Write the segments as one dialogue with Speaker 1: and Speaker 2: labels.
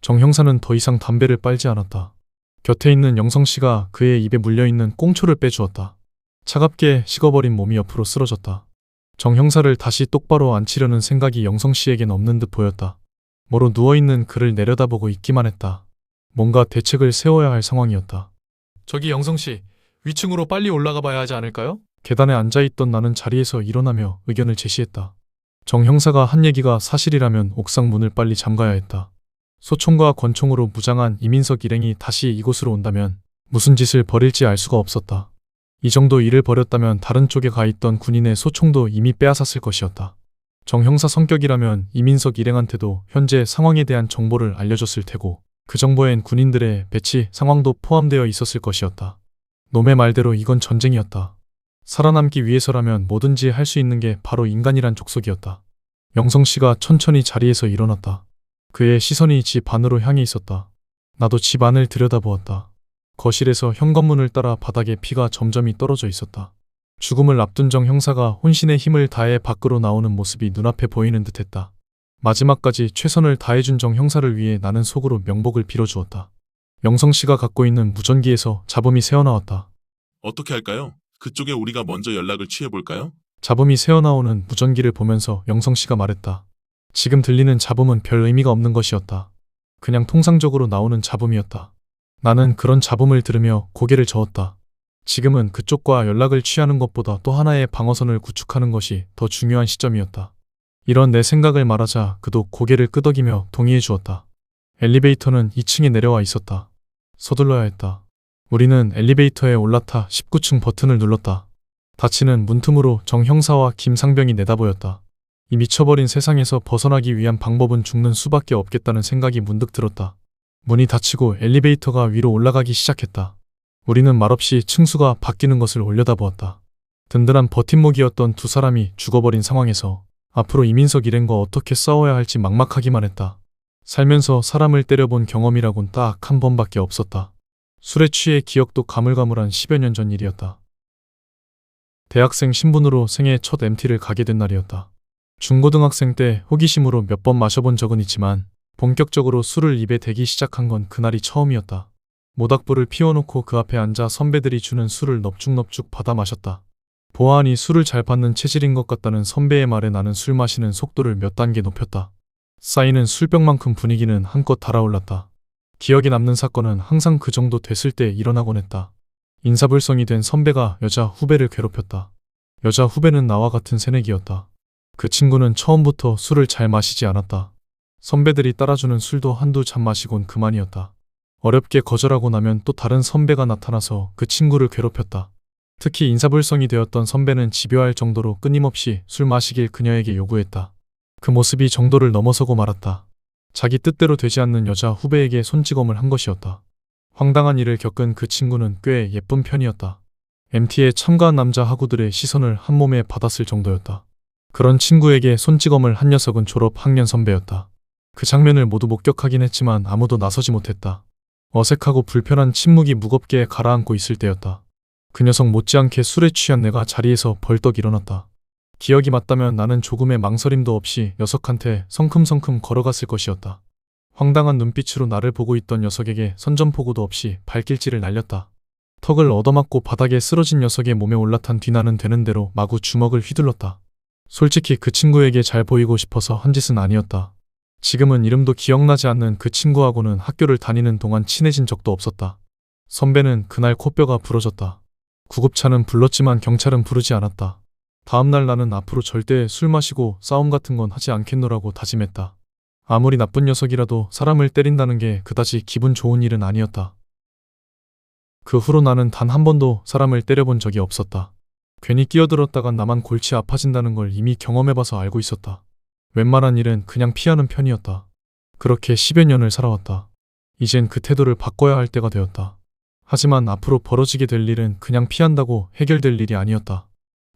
Speaker 1: 정 형사는 더 이상 담배를 빨지 않았다. 곁에 있는 영성 씨가 그의 입에 물려있는 꽁초를 빼주었다. 차갑게 식어버린 몸이 옆으로 쓰러졌다. 정 형사를 다시 똑바로 앉히려는 생각이 영성 씨에겐 없는 듯 보였다. 모로 누워있는 그를 내려다보고 있기만 했다. 뭔가 대책을 세워야 할 상황이었다. 저기 영성 씨, 위층으로 빨리 올라가 봐야 하지 않을까요? 계단에 앉아있던 나는 자리에서 일어나며 의견을 제시했다. 정 형사가 한 얘기가 사실이라면 옥상 문을 빨리 잠가야 했다. 소총과 권총으로 무장한 이민석 일행이 다시 이곳으로 온다면 무슨 짓을 벌일지 알 수가 없었다. 이 정도 일을 벌였다면 다른 쪽에 가 있던 군인의 소총도 이미 빼앗았을 것이었다. 정 형사 성격이라면 이민석 일행한테도 현재 상황에 대한 정보를 알려줬을 테고 그 정보엔 군인들의 배치 상황도 포함되어 있었을 것이었다. 놈의 말대로 이건 전쟁이었다. 살아남기 위해서라면 뭐든지 할 수 있는 게 바로 인간이란 족속이었다. 영성 씨가 천천히 자리에서 일어났다. 그의 시선이 집 안으로 향해 있었다. 나도 집 안을 들여다보았다. 거실에서 현관문을 따라 바닥에 피가 점점이 떨어져 있었다. 죽음을 앞둔 정 형사가 혼신의 힘을 다해 밖으로 나오는 모습이 눈앞에 보이는 듯했다. 마지막까지 최선을 다해준 정 형사를 위해 나는 속으로 명복을 빌어주었다. 영성 씨가 갖고 있는 무전기에서 잡음이 새어나왔다.
Speaker 2: 어떻게 할까요? 그쪽에 우리가 먼저 연락을 취해볼까요?
Speaker 1: 잡음이 새어나오는 무전기를 보면서 영성 씨가 말했다. 지금 들리는 잡음은 별 의미가 없는 것이었다. 그냥 통상적으로 나오는 잡음이었다. 나는 그런 잡음을 들으며 고개를 저었다. 지금은 그쪽과 연락을 취하는 것보다 또 하나의 방어선을 구축하는 것이 더 중요한 시점이었다. 이런 내 생각을 말하자 그도 고개를 끄덕이며 동의해 주었다. 엘리베이터는 2층에 내려와 있었다. 서둘러야 했다. 우리는 엘리베이터에 올라타 19층 버튼을 눌렀다. 닫히는 문틈으로 정 형사와 김상병이 내다보였다. 이 미쳐버린 세상에서 벗어나기 위한 방법은 죽는 수밖에 없겠다는 생각이 문득 들었다. 문이 닫히고 엘리베이터가 위로 올라가기 시작했다. 우리는 말없이 층수가 바뀌는 것을 올려다보았다. 든든한 버팀목이었던 두 사람이 죽어버린 상황에서 앞으로 이민석 일행과 어떻게 싸워야 할지 막막하기만 했다. 살면서 사람을 때려본 경험이라곤 딱 한 번밖에 없었다. 술에 취해 기억도 가물가물한 10여 년 전 일이었다. 대학생 신분으로 생애 첫 MT를 가게 된 날이었다. 중고등학생 때 호기심으로 몇 번 마셔본 적은 있지만 본격적으로 술을 입에 대기 시작한 건 그날이 처음이었다. 모닥불을 피워놓고 그 앞에 앉아 선배들이 주는 술을 넙죽넙죽 받아 마셨다. 보아하니 술을 잘 받는 체질인 것 같다는 선배의 말에 나는 술 마시는 속도를 몇 단계 높였다. 쌓이는 술병만큼 분위기는 한껏 달아올랐다. 기억에 남는 사건은 항상 그 정도 됐을 때 일어나곤 했다. 인사불성이 된 선배가 여자 후배를 괴롭혔다. 여자 후배는 나와 같은 새내기였다. 그 친구는 처음부터 술을 잘 마시지 않았다. 선배들이 따라주는 술도 한두 잔 마시곤 그만이었다. 어렵게 거절하고 나면 또 다른 선배가 나타나서 그 친구를 괴롭혔다. 특히 인사불성이 되었던 선배는 집요할 정도로 끊임없이 술 마시길 그녀에게 요구했다. 그 모습이 정도를 넘어서고 말았다. 자기 뜻대로 되지 않는 여자 후배에게 손찌검을 한 것이었다. 황당한 일을 겪은 그 친구는 꽤 예쁜 편이었다. MT에 참가한 남자 하구들의 시선을 한 몸에 받았을 정도였다. 그런 친구에게 손찌검을 한 녀석은 졸업 학년 선배였다. 그 장면을 모두 목격하긴 했지만 아무도 나서지 못했다. 어색하고 불편한 침묵이 무겁게 가라앉고 있을 때였다. 그 녀석 못지않게 술에 취한 내가 자리에서 벌떡 일어났다. 기억이 맞다면 나는 조금의 망설임도 없이 녀석한테 성큼성큼 걸어갔을 것이었다. 황당한 눈빛으로 나를 보고 있던 녀석에게 선전포고도 없이 발길질을 날렸다. 턱을 얻어맞고 바닥에 쓰러진 녀석의 몸에 올라탄 뒤 나는 되는 대로 마구 주먹을 휘둘렀다. 솔직히 그 친구에게 잘 보이고 싶어서 한 짓은 아니었다. 지금은 이름도 기억나지 않는 그 친구하고는 학교를 다니는 동안 친해진 적도 없었다. 선배는 그날 코뼈가 부러졌다. 구급차는 불렀지만 경찰은 부르지 않았다. 다음날 나는 앞으로 절대 술 마시고 싸움 같은 건 하지 않겠노라고 다짐했다. 아무리 나쁜 녀석이라도 사람을 때린다는 게 그다지 기분 좋은 일은 아니었다. 그 후로 나는 단 한 번도 사람을 때려본 적이 없었다. 괜히 끼어들었다간 나만 골치 아파진다는 걸 이미 경험해봐서 알고 있었다. 웬만한 일은 그냥 피하는 편이었다. 그렇게 10여 년을 살아왔다. 이젠 그 태도를 바꿔야 할 때가 되었다. 하지만 앞으로 벌어지게 될 일은 그냥 피한다고 해결될 일이 아니었다.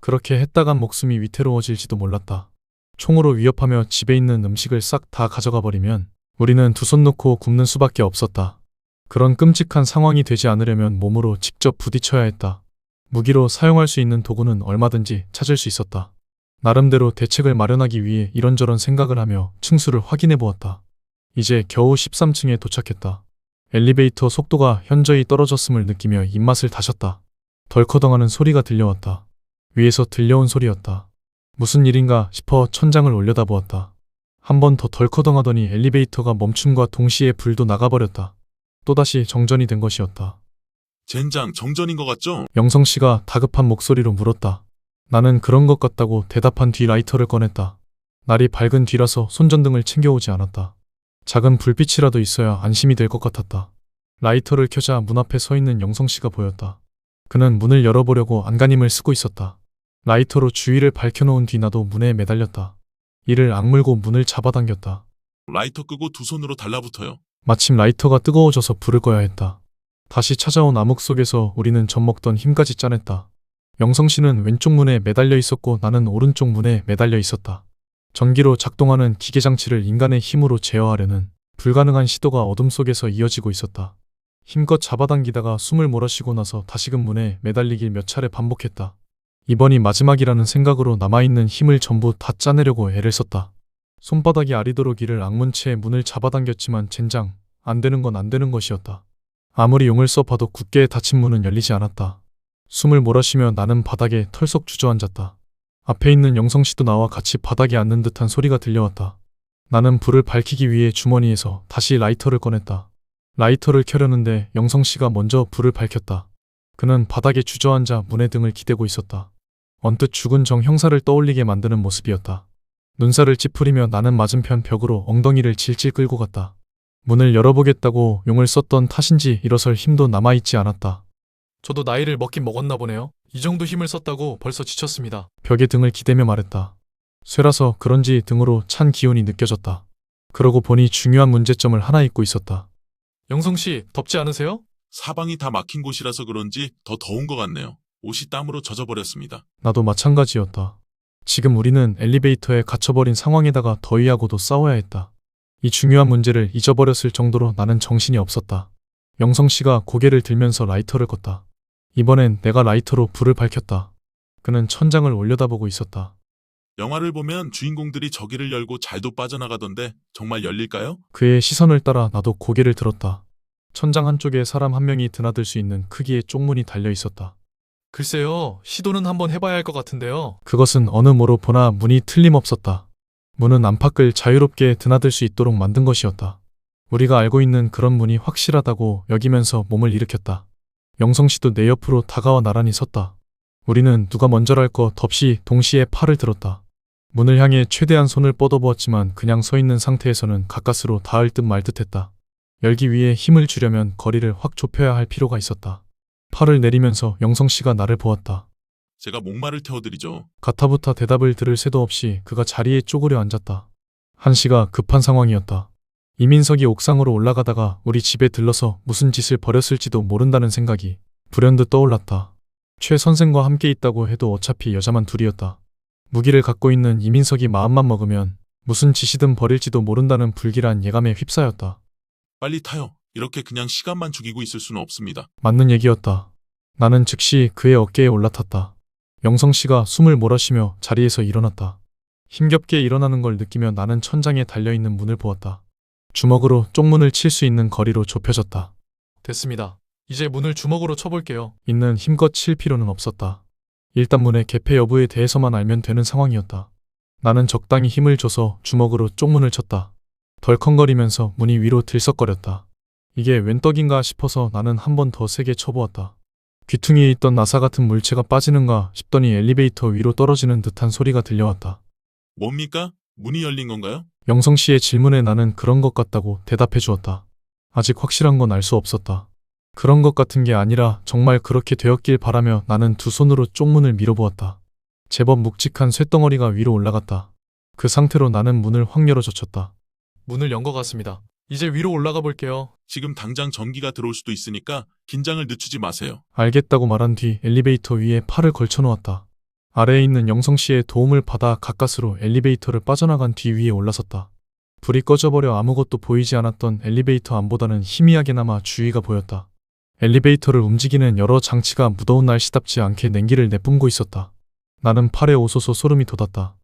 Speaker 1: 그렇게 했다간 목숨이 위태로워질지도 몰랐다. 총으로 위협하며 집에 있는 음식을 싹 다 가져가 버리면 우리는 두 손 놓고 굽는 수밖에 없었다. 그런 끔찍한 상황이 되지 않으려면 몸으로 직접 부딪혀야 했다. 무기로 사용할 수 있는 도구는 얼마든지 찾을 수 있었다. 나름대로 대책을 마련하기 위해 이런저런 생각을 하며 층수를 확인해 보았다. 이제 겨우 13층에 도착했다. 엘리베이터 속도가 현저히 떨어졌음을 느끼며 입맛을 다셨다. 덜커덩하는 소리가 들려왔다. 위에서 들려온 소리였다. 무슨 일인가 싶어 천장을 올려다보았다. 한 번 더 덜커덩하더니 엘리베이터가 멈춤과 동시에 불도 나가버렸다. 또다시 정전이 된 것이었다.
Speaker 2: 젠장 정전인 것 같죠?
Speaker 1: 영성 씨가 다급한 목소리로 물었다. 나는 그런 것 같다고 대답한 뒤 라이터를 꺼냈다. 날이 밝은 뒤라서 손전등을 챙겨오지 않았다. 작은 불빛이라도 있어야 안심이 될 것 같았다. 라이터를 켜자 문 앞에 서 있는 영성 씨가 보였다. 그는 문을 열어보려고 안간힘을 쓰고 있었다. 라이터로 주위를 밝혀놓은 뒤 나도 문에 매달렸다. 이를 악물고 문을 잡아당겼다.
Speaker 2: 라이터 끄고 두 손으로 달라붙어요.
Speaker 1: 마침 라이터가 뜨거워져서 불을 꺼야 했다. 다시 찾아온 암흑 속에서 우리는 젖먹던 힘까지 짜냈다. 영성 씨는 왼쪽 문에 매달려 있었고 나는 오른쪽 문에 매달려 있었다. 전기로 작동하는 기계장치를 인간의 힘으로 제어하려는 불가능한 시도가 어둠 속에서 이어지고 있었다. 힘껏 잡아당기다가 숨을 몰아쉬고 나서 다시금 문에 매달리길 몇 차례 반복했다. 이번이 마지막이라는 생각으로 남아있는 힘을 전부 다 짜내려고 애를 썼다. 손바닥이 아리도록 이를 악문 채 문을 잡아당겼지만 젠장, 안 되는 건 안 되는 것이었다. 아무리 용을 써봐도 굳게 닫힌 문은 열리지 않았다. 숨을 몰아쉬며 나는 바닥에 털썩 주저앉았다. 앞에 있는 영성 씨도 나와 같이 바닥에 앉는 듯한 소리가 들려왔다. 나는 불을 밝히기 위해 주머니에서 다시 라이터를 꺼냈다. 라이터를 켜려는데 영성 씨가 먼저 불을 밝혔다. 그는 바닥에 주저앉아 문의 등을 기대고 있었다. 언뜻 죽은 정 형사를 떠올리게 만드는 모습이었다. 눈살을 찌푸리며 나는 맞은편 벽으로 엉덩이를 질질 끌고 갔다. 문을 열어보겠다고 용을 썼던 탓인지 일어설 힘도 남아있지 않았다. 저도 나이를 먹긴 먹었나 보네요. 이 정도 힘을 썼다고 벌써 지쳤습니다. 벽에 등을 기대며 말했다. 쇠라서 그런지 등으로 찬 기운이 느껴졌다. 그러고 보니 중요한 문제점을 하나 잊고 있었다. 영성 씨, 덥지 않으세요?
Speaker 2: 사방이 다 막힌 곳이라서 그런지 더 더운 것 같네요. 옷이 땀으로 젖어버렸습니다.
Speaker 1: 나도 마찬가지였다. 지금 우리는 엘리베이터에 갇혀버린 상황에다가 더위하고도 싸워야 했다. 이 중요한 문제를 잊어버렸을 정도로 나는 정신이 없었다. 영성 씨가 고개를 들면서 라이터를 껐다. 이번엔 내가 라이터로 불을 밝혔다. 그는 천장을 올려다보고 있었다.
Speaker 2: 영화를 보면 주인공들이 저기를 열고 잘도 빠져나가던데 정말 열릴까요?
Speaker 1: 그의 시선을 따라 나도 고개를 들었다. 천장 한쪽에 사람 한 명이 드나들 수 있는 크기의 쪽문이 달려 있었다. 글쎄요, 시도는 한번 해봐야 할 것 같은데요. 그것은 어느 뭐로 보나 문이 틀림없었다. 문은 안팎을 자유롭게 드나들 수 있도록 만든 것이었다. 우리가 알고 있는 그런 문이 확실하다고 여기면서 몸을 일으켰다. 영성 씨도 내 옆으로 다가와 나란히 섰다. 우리는 누가 먼저랄 것 없이 동시에 팔을 들었다. 문을 향해 최대한 손을 뻗어보았지만 그냥 서 있는 상태에서는 가까스로 닿을 듯 말 듯했다. 열기 위해 힘을 주려면 거리를 확 좁혀야 할 필요가 있었다. 팔을 내리면서 영성 씨가 나를 보았다.
Speaker 2: 제가 목마를 태워드리죠.
Speaker 1: 가타부타 대답을 들을 새도 없이 그가 자리에 쪼그려 앉았다. 한시가 급한 상황이었다. 이민석이 옥상으로 올라가다가 우리 집에 들러서 무슨 짓을 벌였을지도 모른다는 생각이 불현듯 떠올랐다. 최 선생과 함께 있다고 해도 어차피 여자만 둘이었다. 무기를 갖고 있는 이민석이 마음만 먹으면 무슨 짓이든 벌일지도 모른다는 불길한 예감에 휩싸였다.
Speaker 2: 빨리 타요. 이렇게 그냥 시간만 죽이고 있을 수는 없습니다.
Speaker 1: 맞는 얘기였다. 나는 즉시 그의 어깨에 올라탔다. 영성 씨가 숨을 몰아쉬며 자리에서 일어났다. 힘겹게 일어나는 걸 느끼며 나는 천장에 달려있는 문을 보았다. 주먹으로 쪽문을 칠 수 있는 거리로 좁혀졌다. 됐습니다. 이제 문을 주먹으로 쳐볼게요. 있는 힘껏 칠 필요는 없었다. 일단 문의 개폐 여부에 대해서만 알면 되는 상황이었다. 나는 적당히 힘을 줘서 주먹으로 쪽문을 쳤다. 덜컹거리면서 문이 위로 들썩거렸다. 이게 웬 떡인가 싶어서 나는 한 번 더 세게 쳐보았다. 귀퉁이에 있던 나사 같은 물체가 빠지는가 싶더니 엘리베이터 위로 떨어지는 듯한 소리가 들려왔다.
Speaker 2: 뭡니까? 문이 열린 건가요?
Speaker 1: 영성 씨의 질문에 나는 그런 것 같다고 대답해 주었다. 아직 확실한 건 알 수 없었다. 그런 것 같은 게 아니라 정말 그렇게 되었길 바라며 나는 두 손으로 쪽문을 밀어보았다. 제법 묵직한 쇳덩어리가 위로 올라갔다. 그 상태로 나는 문을 확 열어젖혔다. 문을 연 것 같습니다. 이제 위로 올라가 볼게요.
Speaker 2: 지금 당장 전기가 들어올 수도 있으니까 긴장을 늦추지 마세요.
Speaker 1: 알겠다고 말한 뒤 엘리베이터 위에 팔을 걸쳐놓았다. 아래에 있는 영성 씨의 도움을 받아 가까스로 엘리베이터를 빠져나간 뒤 위에 올라섰다. 불이 꺼져버려 아무것도 보이지 않았던 엘리베이터 안보다는 희미하게나마 주위가 보였다. 엘리베이터를 움직이는 여러 장치가 무더운 날씨답지 않게 냉기를 내뿜고 있었다. 나는 팔에 오소소 소름이 돋았다.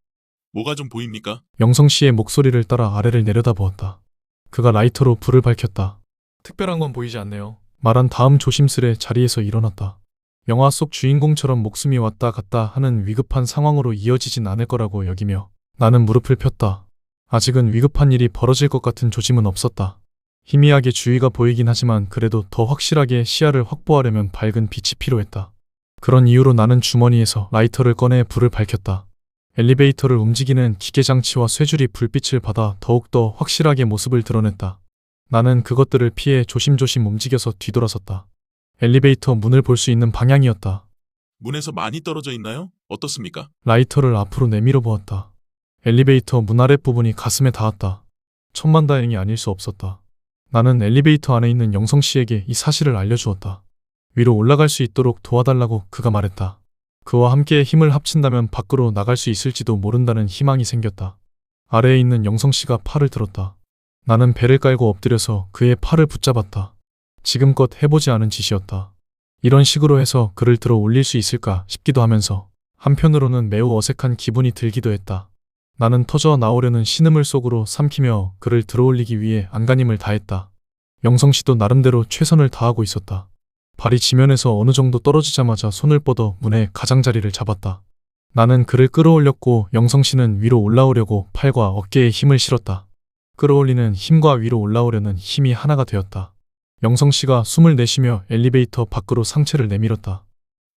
Speaker 2: 뭐가 좀 보입니까?
Speaker 1: 영성 씨의 목소리를 따라 아래를 내려다보았다. 그가 라이터로 불을 밝혔다. 특별한 건 보이지 않네요. 말한 다음 조심스레 자리에서 일어났다. 영화 속 주인공처럼 목숨이 왔다 갔다 하는 위급한 상황으로 이어지진 않을 거라고 여기며 나는 무릎을 폈다. 아직은 위급한 일이 벌어질 것 같은 조짐은 없었다. 희미하게 주위가 보이긴 하지만 그래도 더 확실하게 시야를 확보하려면 밝은 빛이 필요했다. 그런 이유로 나는 주머니에서 라이터를 꺼내 불을 밝혔다. 엘리베이터를 움직이는 기계장치와 쇠줄이 불빛을 받아 더욱더 확실하게 모습을 드러냈다. 나는 그것들을 피해 조심조심 움직여서 뒤돌아섰다. 엘리베이터 문을 볼 수 있는 방향이었다.
Speaker 2: 문에서 많이 떨어져 있나요? 어떻습니까?
Speaker 1: 라이터를 앞으로 내밀어 보았다. 엘리베이터 문 아랫부분이 가슴에 닿았다. 천만다행이 아닐 수 없었다. 나는 엘리베이터 안에 있는 영성 씨에게 이 사실을 알려주었다. 위로 올라갈 수 있도록 도와달라고 그가 말했다. 그와 함께 힘을 합친다면 밖으로 나갈 수 있을지도 모른다는 희망이 생겼다. 아래에 있는 영성 씨가 팔을 들었다. 나는 배를 깔고 엎드려서 그의 팔을 붙잡았다. 지금껏 해보지 않은 짓이었다. 이런 식으로 해서 그를 들어 올릴 수 있을까 싶기도 하면서 한편으로는 매우 어색한 기분이 들기도 했다. 나는 터져 나오려는 신음을 속으로 삼키며 그를 들어올리기 위해 안간힘을 다했다. 영성 씨도 나름대로 최선을 다하고 있었다. 발이 지면에서 어느 정도 떨어지자마자 손을 뻗어 문의 가장자리를 잡았다. 나는 그를 끌어올렸고 영성 씨는 위로 올라오려고 팔과 어깨에 힘을 실었다. 끌어올리는 힘과 위로 올라오려는 힘이 하나가 되었다. 영성 씨가 숨을 내쉬며 엘리베이터 밖으로 상체를 내밀었다.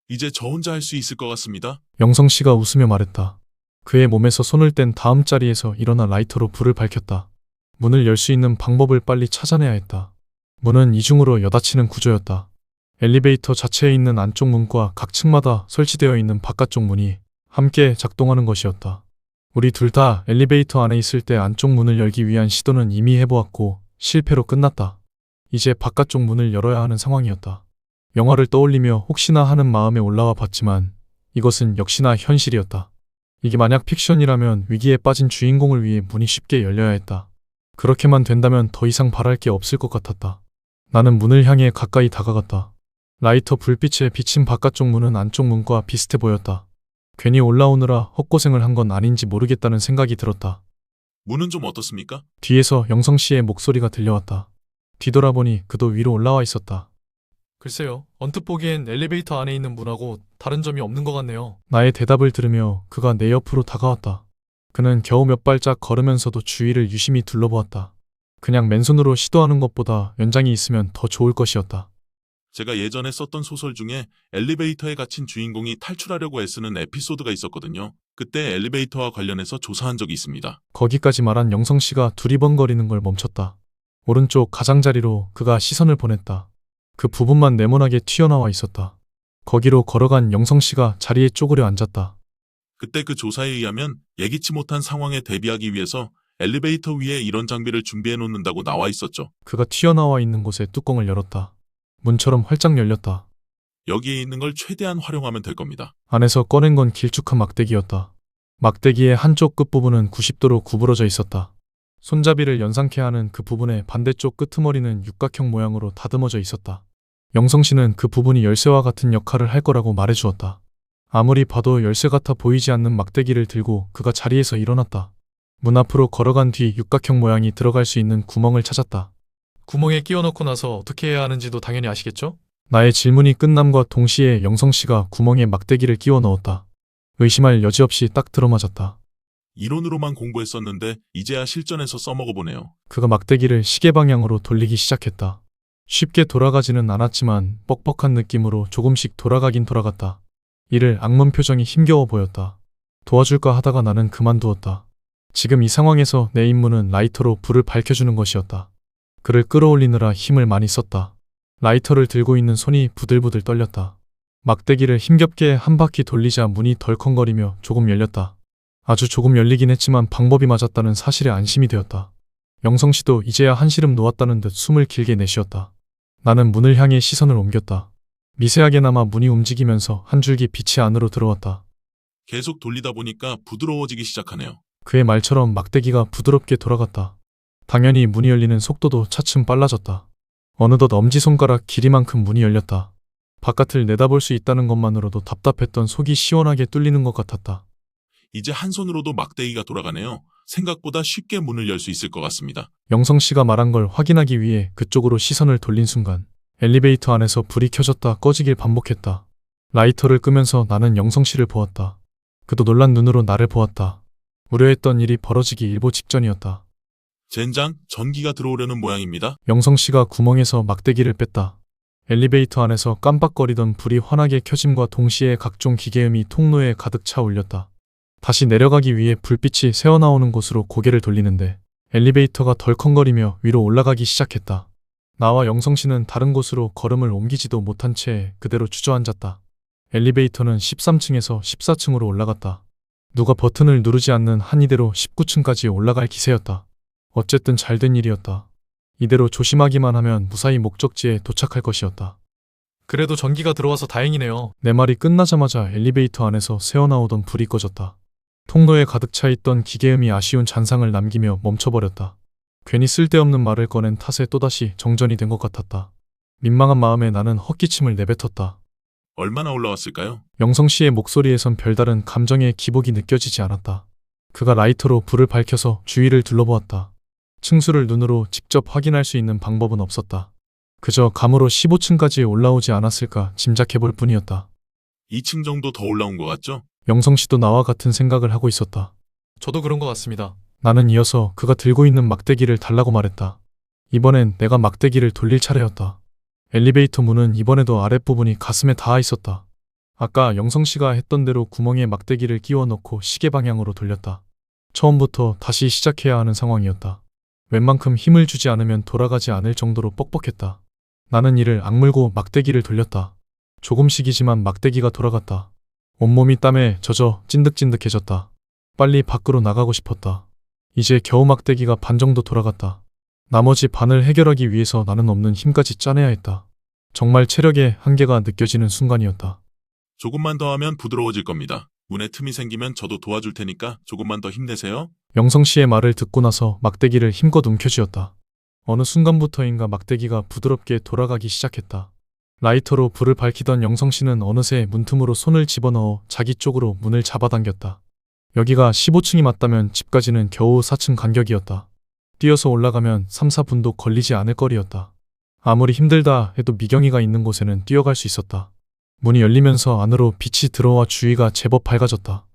Speaker 2: 이제 저 혼자 할 수 있을 것 같습니다.
Speaker 1: 영성 씨가 웃으며 말했다. 그의 몸에서 손을 뗀 다음 자리에서 일어나 라이터로 불을 밝혔다. 문을 열 수 있는 방법을 빨리 찾아내야 했다. 문은 이중으로 여닫히는 구조였다. 엘리베이터 자체에 있는 안쪽 문과 각 층마다 설치되어 있는 바깥쪽 문이 함께 작동하는 것이었다. 우리 둘 다 엘리베이터 안에 있을 때 안쪽 문을 열기 위한 시도는 이미 해보았고 실패로 끝났다. 이제 바깥쪽 문을 열어야 하는 상황이었다. 영화를 떠올리며 혹시나 하는 마음에 올라와 봤지만 이것은 역시나 현실이었다. 이게 만약 픽션이라면 위기에 빠진 주인공을 위해 문이 쉽게 열려야 했다. 그렇게만 된다면 더 이상 바랄 게 없을 것 같았다. 나는 문을 향해 가까이 다가갔다. 라이터 불빛에 비친 바깥쪽 문은 안쪽 문과 비슷해 보였다. 괜히 올라오느라 헛고생을 한 건 아닌지 모르겠다는 생각이 들었다.
Speaker 2: 문은 좀 어떻습니까?
Speaker 1: 뒤에서 영성 씨의 목소리가 들려왔다. 뒤돌아보니 그도 위로 올라와 있었다. 글쎄요, 언뜻 보기엔 엘리베이터 안에 있는 문하고 다른 점이 없는 것 같네요. 나의 대답을 들으며 그가 내 옆으로 다가왔다. 그는 겨우 몇 발짝 걸으면서도 주위를 유심히 둘러보았다. 그냥 맨손으로 시도하는 것보다 연장이 있으면 더 좋을 것이었다.
Speaker 2: 제가 예전에 썼던 소설 중에 엘리베이터에 갇힌 주인공이 탈출하려고 애쓰는 에피소드가 있었거든요. 그때 엘리베이터와 관련해서 조사한 적이 있습니다.
Speaker 1: 거기까지 말한 영성 씨가 두리번거리는 걸 멈췄다. 오른쪽 가장자리로 그가 시선을 보냈다. 그 부분만 네모나게 튀어나와 있었다. 거기로 걸어간 영성 씨가 자리에 쪼그려 앉았다.
Speaker 2: 그때 그 조사에 의하면 예기치 못한 상황에 대비하기 위해서 엘리베이터 위에 이런 장비를 준비해 놓는다고 나와 있었죠.
Speaker 1: 그가 튀어나와 있는 곳에 뚜껑을 열었다. 문처럼 활짝 열렸다.
Speaker 2: 여기에 있는 걸 최대한 활용하면 될 겁니다.
Speaker 1: 안에서 꺼낸 건 길쭉한 막대기였다. 막대기의 한쪽 끝부분은 90도로 구부러져 있었다. 손잡이를 연상케 하는 그 부분의 반대쪽 끄트머리는 육각형 모양으로 다듬어져 있었다. 영성 씨는 그 부분이 열쇠와 같은 역할을 할 거라고 말해주었다. 아무리 봐도 열쇠 같아 보이지 않는 막대기를 들고 그가 자리에서 일어났다. 문 앞으로 걸어간 뒤 육각형 모양이 들어갈 수 있는 구멍을 찾았다. 구멍에 끼워 넣고 나서 어떻게 해야 하는지도 당연히 아시겠죠? 나의 질문이 끝남과 동시에 영성 씨가 구멍에 막대기를 끼워 넣었다. 의심할 여지 없이 딱 들어맞았다.
Speaker 2: 이론으로만 공부했었는데 이제야 실전에서 써먹어보네요.
Speaker 1: 그가 막대기를 시계 방향으로 돌리기 시작했다. 쉽게 돌아가지는 않았지만 뻑뻑한 느낌으로 조금씩 돌아가긴 돌아갔다. 이를 악문 표정이 힘겨워 보였다. 도와줄까 하다가 나는 그만두었다. 지금 이 상황에서 내 임무는 라이터로 불을 밝혀주는 것이었다. 그를 끌어올리느라 힘을 많이 썼다. 라이터를 들고 있는 손이 부들부들 떨렸다. 막대기를 힘겹게 한 바퀴 돌리자 문이 덜컹거리며 조금 열렸다. 아주 조금 열리긴 했지만 방법이 맞았다는 사실에 안심이 되었다. 영성 씨도 이제야 한시름 놓았다는 듯 숨을 길게 내쉬었다. 나는 문을 향해 시선을 옮겼다. 미세하게나마 문이 움직이면서 한 줄기 빛이 안으로 들어왔다.
Speaker 2: 계속 돌리다 보니까 부드러워지기 시작하네요.
Speaker 1: 그의 말처럼 막대기가 부드럽게 돌아갔다. 당연히 문이 열리는 속도도 차츰 빨라졌다. 어느덧 엄지손가락 길이만큼 문이 열렸다. 바깥을 내다볼 수 있다는 것만으로도 답답했던 속이 시원하게 뚫리는 것 같았다.
Speaker 2: 이제 한 손으로도 막대기가 돌아가네요. 생각보다 쉽게 문을 열 수 있을 것 같습니다.
Speaker 1: 영성 씨가 말한 걸 확인하기 위해 그쪽으로 시선을 돌린 순간 엘리베이터 안에서 불이 켜졌다 꺼지길 반복했다. 라이터를 끄면서 나는 영성 씨를 보았다. 그도 놀란 눈으로 나를 보았다. 우려했던 일이 벌어지기 일보 직전이었다.
Speaker 2: 젠장, 전기가 들어오려는 모양입니다.
Speaker 1: 영성 씨가 구멍에서 막대기를 뺐다. 엘리베이터 안에서 깜빡거리던 불이 환하게 켜짐과 동시에 각종 기계음이 통로에 가득 차 울렸다. 다시 내려가기 위해 불빛이 새어나오는 곳으로 고개를 돌리는데 엘리베이터가 덜컹거리며 위로 올라가기 시작했다. 나와 영성 씨는 다른 곳으로 걸음을 옮기지도 못한 채 그대로 주저앉았다. 엘리베이터는 13층에서 14층으로 올라갔다. 누가 버튼을 누르지 않는 한 이대로 19층까지 올라갈 기세였다. 어쨌든 잘된 일이었다. 이대로 조심하기만 하면 무사히 목적지에 도착할 것이었다. 그래도 전기가 들어와서 다행이네요. 내 말이 끝나자마자 엘리베이터 안에서 새어나오던 불이 꺼졌다. 통로에 가득 차 있던 기계음이 아쉬운 잔상을 남기며 멈춰버렸다. 괜히 쓸데없는 말을 꺼낸 탓에 또다시 정전이 된 것 같았다. 민망한 마음에 나는 헛기침을 내뱉었다.
Speaker 2: 얼마나 올라왔을까요?
Speaker 1: 영성 씨의 목소리에선 별다른 감정의 기복이 느껴지지 않았다. 그가 라이터로 불을 밝혀서 주위를 둘러보았다. 층수를 눈으로 직접 확인할 수 있는 방법은 없었다. 그저 감으로 15층까지 올라오지 않았을까 짐작해볼 뿐이었다.
Speaker 2: 2층 정도 더 올라온 것 같죠?
Speaker 1: 영성 씨도 나와 같은 생각을 하고 있었다. 저도 그런 것 같습니다. 나는 이어서 그가 들고 있는 막대기를 달라고 말했다. 이번엔 내가 막대기를 돌릴 차례였다. 엘리베이터 문은 이번에도 아랫부분이 가슴에 닿아 있었다. 아까 영성 씨가 했던 대로 구멍에 막대기를 끼워 넣고 시계 방향으로 돌렸다. 처음부터 다시 시작해야 하는 상황이었다. 웬만큼 힘을 주지 않으면 돌아가지 않을 정도로 뻑뻑했다. 나는 이를 악물고 막대기를 돌렸다. 조금씩이지만 막대기가 돌아갔다. 온몸이 땀에 젖어 찐득찐득해졌다. 빨리 밖으로 나가고 싶었다. 이제 겨우 막대기가 반 정도 돌아갔다. 나머지 반을 해결하기 위해서 나는 없는 힘까지 짜내야 했다. 정말 체력의 한계가 느껴지는 순간이었다.
Speaker 2: 조금만 더 하면 부드러워질 겁니다. 문에 틈이 생기면 저도 도와줄 테니까 조금만 더 힘내세요.
Speaker 1: 영성 씨의 말을 듣고 나서 막대기를 힘껏 움켜쥐었다. 어느 순간부터인가 막대기가 부드럽게 돌아가기 시작했다. 라이터로 불을 밝히던 영성 씨는 어느새 문틈으로 손을 집어넣어 자기 쪽으로 문을 잡아당겼다. 여기가 15층이 맞다면 집까지는 겨우 4층 간격이었다. 뛰어서 올라가면 3, 4분도 걸리지 않을 거리였다. 아무리 힘들다 해도 미경이가 있는 곳에는 뛰어갈 수 있었다. 문이 열리면서 안으로 빛이 들어와 주위가 제법 밝아졌다.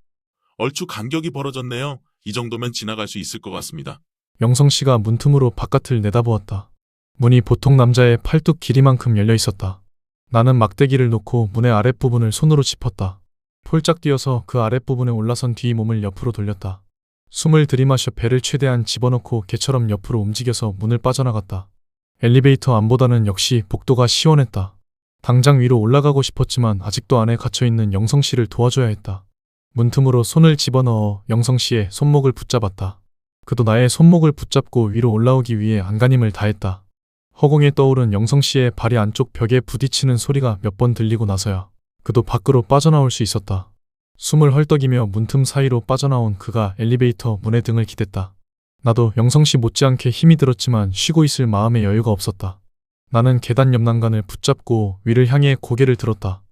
Speaker 2: 얼추 간격이 벌어졌네요. 이 정도면 지나갈 수 있을 것 같습니다.
Speaker 1: 영성 씨가 문틈으로 바깥을 내다보았다. 문이 보통 남자의 팔뚝 길이만큼 열려 있었다. 나는 막대기를 놓고 문의 아랫부분을 손으로 짚었다. 폴짝 뛰어서 그 아랫부분에 올라선 뒤 몸을 옆으로 돌렸다. 숨을 들이마셔 배를 최대한 집어넣고 개처럼 옆으로 움직여서 문을 빠져나갔다. 엘리베이터 안보다는 역시 복도가 시원했다. 당장 위로 올라가고 싶었지만 아직도 안에 갇혀있는 영성 씨를 도와줘야 했다. 문틈으로 손을 집어넣어 영성 씨의 손목을 붙잡았다. 그도 나의 손목을 붙잡고 위로 올라오기 위해 안간힘을 다했다. 허공에 떠오른 영성 씨의 발이 안쪽 벽에 부딪히는 소리가 몇 번 들리고 나서야 그도 밖으로 빠져나올 수 있었다. 숨을 헐떡이며 문틈 사이로 빠져나온 그가 엘리베이터 문에 등을 기댔다. 나도 영성 씨 못지않게 힘이 들었지만 쉬고 있을 마음의 여유가 없었다. 나는 계단 옆 난간을 붙잡고 위를 향해 고개를 들었다.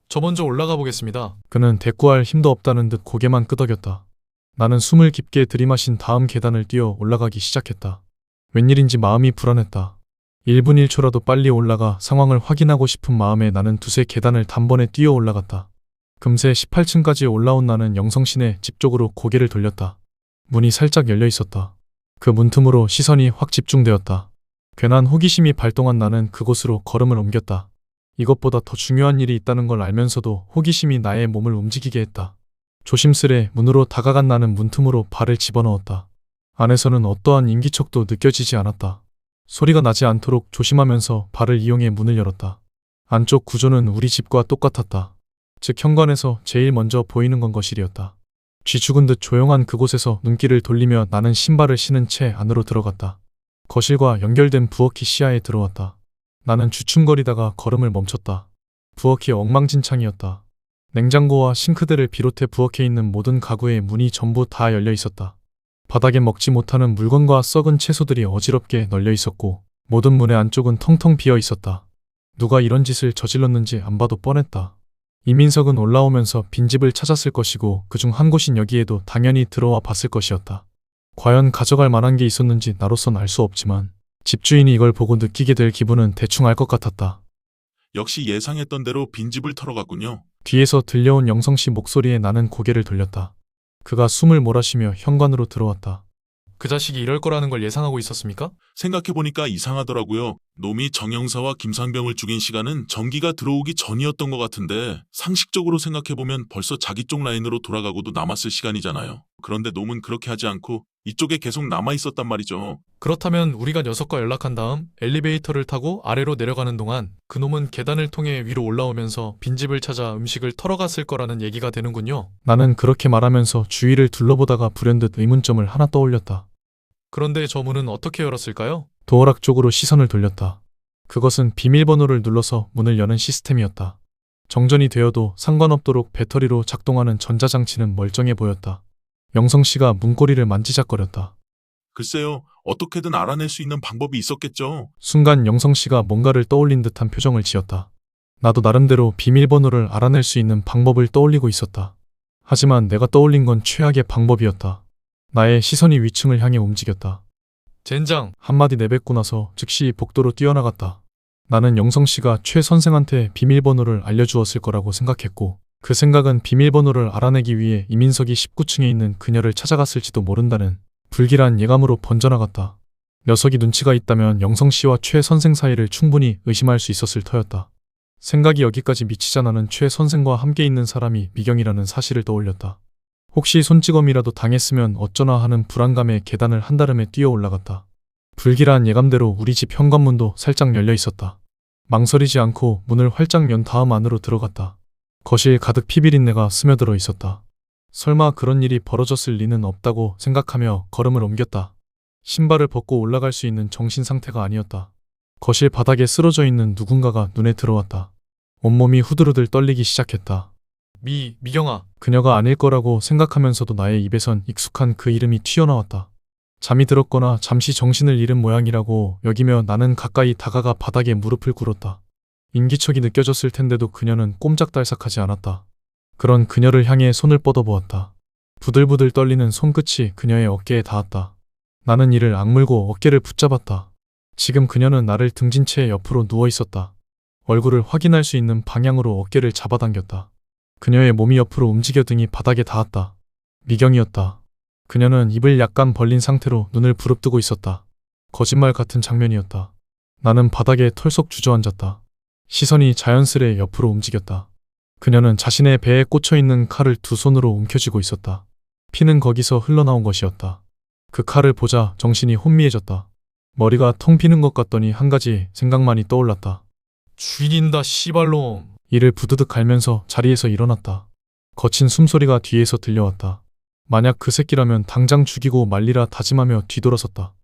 Speaker 1: 저 먼저 올라가 보겠습니다. 그는 대꾸할 힘도 없다는 듯 고개만 끄덕였다. 나는 숨을 깊게 들이마신 다음 계단을 뛰어 올라가기 시작했다. 웬일인지 마음이 불안했다. 1분 1초라도 빨리 올라가 상황을 확인하고 싶은 마음에 나는 두세 계단을 단번에 뛰어 올라갔다. 금세 18층까지 올라온 나는 영성씨네 집 쪽으로 고개를 돌렸다. 문이 살짝 열려 있었다. 그 문틈으로 시선이 확 집중되었다. 괜한 호기심이 발동한 나는 그곳으로 걸음을 옮겼다. 이것보다 더 중요한 일이 있다는 걸 알면서도 호기심이 나의 몸을 움직이게 했다. 조심스레 문으로 다가간 나는 문틈으로 발을 집어넣었다. 안에서는 어떠한 인기척도 느껴지지 않았다. 소리가 나지 않도록 조심하면서 발을 이용해 문을 열었다. 안쪽 구조는 우리 집과 똑같았다. 즉 현관에서 제일 먼저 보이는 건 거실이었다. 쥐 죽은 듯 조용한 그곳에서 눈길을 돌리며 나는 신발을 신은 채 안으로 들어갔다. 거실과 연결된 부엌이 시야에 들어왔다. 나는 주춤거리다가 걸음을 멈췄다. 부엌이 엉망진창이었다. 냉장고와 싱크대를 비롯해 부엌에 있는 모든 가구의 문이 전부 다 열려 있었다. 바닥에 먹지 못하는 물건과 썩은 채소들이 어지럽게 널려 있었고 모든 문의 안쪽은 텅텅 비어 있었다. 누가 이런 짓을 저질렀는지 안 봐도 뻔했다. 이민석은 올라오면서 빈집을 찾았을 것이고 그중 한 곳인 여기에도 당연히 들어와 봤을 것이었다. 과연 가져갈 만한 게 있었는지 나로선 알 수 없지만 집주인이 이걸 보고 느끼게 될 기분은 대충 알 것 같았다.
Speaker 2: 역시 예상했던 대로 빈집을 털어갔군요.
Speaker 1: 뒤에서 들려온 영성 씨 목소리에 나는 고개를 돌렸다. 그가 숨을 몰아쉬며 현관으로 들어왔다. 그 자식이 이럴 거라는 걸 예상하고 있었습니까?
Speaker 2: 생각해보니까 이상하더라고요. 놈이 정영사와 김상병을 죽인 시간은 전기가 들어오기 전이었던 것 같은데 상식적으로 생각해보면 벌써 자기 쪽 라인으로 돌아가고도 남았을 시간이잖아요. 그런데 놈은 그렇게 하지 않고 이쪽에 계속 남아있었단 말이죠.
Speaker 1: 그렇다면 우리가 녀석과 연락한 다음 엘리베이터를 타고 아래로 내려가는 동안 그놈은 계단을 통해 위로 올라오면서 빈집을 찾아 음식을 털어갔을 거라는 얘기가 되는군요. 나는 그렇게 말하면서 주위를 둘러보다가 불현듯 의문점을 하나 떠올렸다. 그런데 저 문은 어떻게 열었을까요? 도어락 쪽으로 시선을 돌렸다. 그것은 비밀번호를 눌러서 문을 여는 시스템이었다. 정전이 되어도 상관없도록 배터리로 작동하는 전자장치는 멀쩡해 보였다. 영성 씨가 문고리를 만지작거렸다.
Speaker 2: 글쎄요, 어떻게든 알아낼 수 있는 방법이 있었겠죠.
Speaker 1: 순간 영성 씨가 뭔가를 떠올린 듯한 표정을 지었다. 나도 나름대로 비밀번호를 알아낼 수 있는 방법을 떠올리고 있었다. 하지만 내가 떠올린 건 최악의 방법이었다. 나의 시선이 위층을 향해 움직였다. 젠장! 한마디 내뱉고 나서 즉시 복도로 뛰어나갔다. 나는 영성 씨가 최 선생한테 비밀번호를 알려주었을 거라고 생각했고 그 생각은 비밀번호를 알아내기 위해 이민석이 19층에 있는 그녀를 찾아갔을지도 모른다는 불길한 예감으로 번져나갔다. 녀석이 눈치가 있다면 영성 씨와 최 선생 사이를 충분히 의심할 수 있었을 터였다. 생각이 여기까지 미치자 나는 최 선생과 함께 있는 사람이 미경이라는 사실을 떠올렸다. 혹시 손찌검이라도 당했으면 어쩌나 하는 불안감에 계단을 한다름에 뛰어 올라갔다. 불길한 예감대로 우리 집 현관문도 살짝 열려 있었다. 망설이지 않고 문을 활짝 연 다음 안으로 들어갔다. 거실 가득 피비린내가 스며들어 있었다. 설마 그런 일이 벌어졌을 리는 없다고 생각하며 걸음을 옮겼다. 신발을 벗고 올라갈 수 있는 정신 상태가 아니었다. 거실 바닥에 쓰러져 있는 누군가가 눈에 들어왔다. 온몸이 후들후들 떨리기 시작했다. 미경아. 그녀가 아닐 거라고 생각하면서도 나의 입에선 익숙한 그 이름이 튀어나왔다. 잠이 들었거나 잠시 정신을 잃은 모양이라고 여기며 나는 가까이 다가가 바닥에 무릎을 꿇었다. 인기척이 느껴졌을 텐데도 그녀는 꼼짝달싹하지 않았다. 그런 그녀를 향해 손을 뻗어보았다. 부들부들 떨리는 손끝이 그녀의 어깨에 닿았다. 나는 이를 악물고 어깨를 붙잡았다. 지금 그녀는 나를 등진 채 옆으로 누워 있었다. 얼굴을 확인할 수 있는 방향으로 어깨를 잡아당겼다. 그녀의 몸이 옆으로 움직여 등이 바닥에 닿았다. 미경이었다. 그녀는 입을 약간 벌린 상태로 눈을 부릅뜨고 있었다. 거짓말 같은 장면이었다. 나는 바닥에 털썩 주저앉았다. 시선이 자연스레 옆으로 움직였다. 그녀는 자신의 배에 꽂혀있는 칼을 두 손으로 움켜쥐고 있었다. 피는 거기서 흘러나온 것이었다. 그 칼을 보자 정신이 혼미해졌다. 머리가 텅 비는 것 같더니 한 가지 생각만이 떠올랐다. 죽인다 씨발놈. 이를 부드득 갈면서 자리에서 일어났다. 거친 숨소리가 뒤에서 들려왔다. 만약 그 새끼라면 당장 죽이고 말리라 다짐하며 뒤돌아섰다.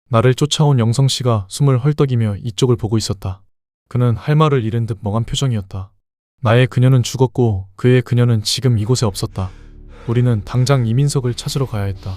Speaker 1: 나를 쫓아온 영성 씨가 숨을 헐떡이며 이쪽을 보고 있었다. 그는 할 말을 잃은 듯 멍한 표정이었다. 나의 그녀는 죽었고 그의 그녀는 지금 이곳에 없었다. 우리는 당장 이민석을 찾으러 가야 했다.